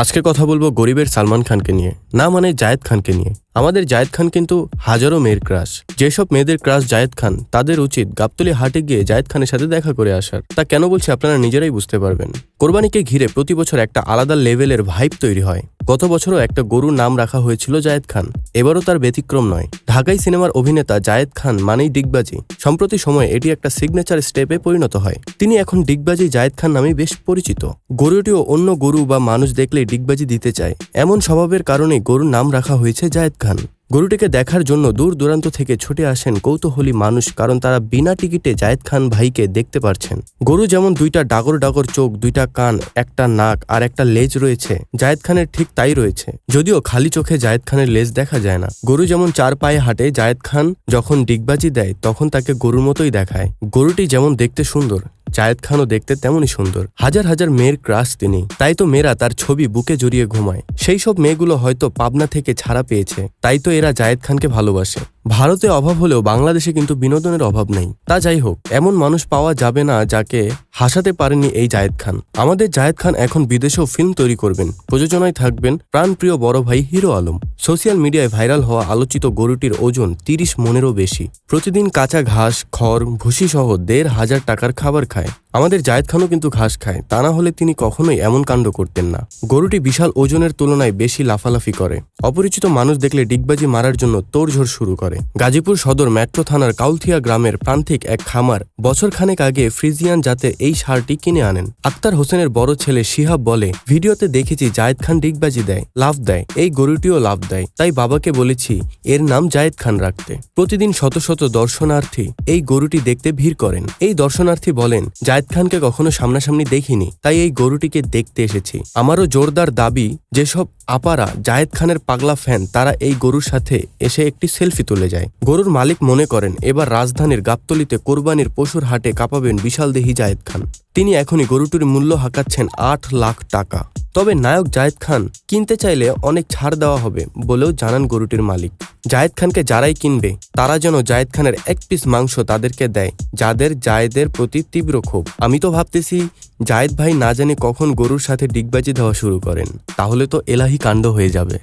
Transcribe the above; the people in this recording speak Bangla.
আজকে কথা বলবো গরিবের সালমান খানকে নিয়ে, না মানে জায়েদ খানকে নিয়ে। আমাদের জায়েদ খান কিন্তু হাজারো মেয়ের ক্রাশ। যেসব মেয়েদের ক্রাশ জায়েদ খান, তাদের উচিত গাবতলী হাটে গিয়ে জায়েদ খানের সাথে দেখা করে আসার। তা কেন বলছি আপনারা নিজেরাই বুঝতে পারবেন। কোরবানিকে ঘিরে প্রতি বছর একটা আলাদা লেভেলের ভাইব তৈরি হয়। গত বছরও একটা গরুর নাম রাখা হয়েছিল জায়েদ খান, এবারও তার ব্যতিক্রম নয়। ঢাকাই সিনেমার অভিনেতা জায়েদ খান মানেই ডিগবাজি। সম্প্রতি সময়ে এটি একটা সিগনেচার স্টেপে পরিণত হয়। তিনি এখন ডিগবাজি জায়েদ খান নামে বেশ পরিচিত। গরুটিও অন্য গরু বা মানুষ দেখলেই ডিগবাজি দিতে চায়, এমন স্বভাবের কারণেই গরুর নাম রাখা হয়েছে জায়েদ খান। গরুটিকে দেখার জন্য দূর দূরান্ত থেকে ছুটে আসেন কৌতূহলী মানুষ, কারণ তারা বিনা টিকিটে জায়েদ খান ভাইকে দেখতে পারছেন। গরু যেমন দুইটা ডাগর ডাগর চোখ, দুইটা কান, একটা নাক আর একটা লেজ রয়েছে, জায়েদ খানের ঠিক তাই রয়েছে। যদিও খালি চোখে জায়েদ খানের লেজ দেখা যায় না। গরু যেমন চার পায়ে হাঁটে, জায়েদ খান যখন ডিগবাজি দেয় তখন তাকে গরুর মতোই দেখায়। গরুটি যেমন দেখতে সুন্দর, জায়েদ খানও দেখতে তেমনই সুন্দর। হাজার হাজার মেয়ের ক্রাশ তিনি, তাই তো মেয়েরা তার ছবি বুকে জড়িয়ে ঘুমায়। সেই সব মেয়েগুলো হয়তো পাবনা থেকে ছাড়া পেয়েছে, তাই তো এরা জায়েদ খানকে ভালোবাসে। ভারতে অভাব হলেও বাংলাদেশে কিন্তু বিনোদনের অভাব নেই। তা যাই হোক, এমন মানুষ পাওয়া যাবে না যাকে হাসাতে পারেনি এই জায়েদ খান। আমাদের জায়েদ খান এখন বিদেশেও ফিল্ম তৈরি করবেন। প্রযোজনায় থাকবেন প্রাণপ্রিয় বড় ভাই হিরো আলম। সোশ্যাল মিডিয়ায় ভাইরাল হওয়া আলোচিত গরুটির ওজন 30 মনেরও বেশি। প্রতিদিন কাঁচা ঘাস, খড়, ভুসি সহ 1,500 টাকার খাবার খায়। আমাদের জায়েদ খানও কিন্তু ঘাস খায়, তা না হলে তিনি কখনোই এমন কাণ্ড করতেন না। গরুটি বিশাল ওজনের তুলনায় বেশি লাফালাফি করে। অপরিচিত মানুষ দেখলে ডিগবাজি মারার জন্য তোড়ঝোড় শুরু করে। গাজীপুর সদর মেট্রো থানার কাউলথিয়া গ্রামের প্রান্তিক এক খামার বছরখানেক আগে ফ্রিজিয়ান জাতের এই ষাঁড়টি কিনে আনেন। আক্তার হোসেনের বড় ছেলে শিহাব বলে, ভিডিওতে দেখেছি জায়েদ খান ডিগবাজি দেয়, লাফ দেয়, এই গরুটিও লাফ দেয়, তাই বাবাকে বলেছি এর নাম জায়েদ খান রাখতে। প্রতিদিন শত শত দর্শনার্থী এই গরুটি দেখতে ভিড় করেন। এই দর্শনার্থী বলেন, জায়েদ খানকে কখনো সামনাসামনি দেখিনি, তাই এই গরুটিকে দেখতে এসেছি। আমারও জোরদার দাবি, যেসব আপারা জায়েদ খানের পাগলা ফ্যান, তারা এই গরুর সাথে এসে একটি সেলফি তুলে যায়। গরুর মালিক মনে করেন এবার রাজধানীর গাবতলীতে কোরবানির পশুর হাটে কাঁপাবেন বিশালদেহী জায়েদ খান। তিনি এখনই গরুটির মূল্য হাঁকাচ্ছেন 8 লাখ টাকা। তবে নায়ক জায়েদ খান কিনতে চাইলে অনেক ছাড় দেওয়া হবে বলেও জানান গরুটির মালিক। জায়েদ খানকে যারাই কিনবে তারা যেন জায়েদ খানের এক পিস মাংস তাদেরকে দেয়, যাদের জায়েদের প্রতি তীব্র ক্ষোভ। আমি তো ভাবতেছি জায়েদ ভাই না জানি কখন গরুর সাথে ডিগবাজি দেওয়া শুরু করেন, তাহলে তো এলাহি কাণ্ড হয়ে যাবে।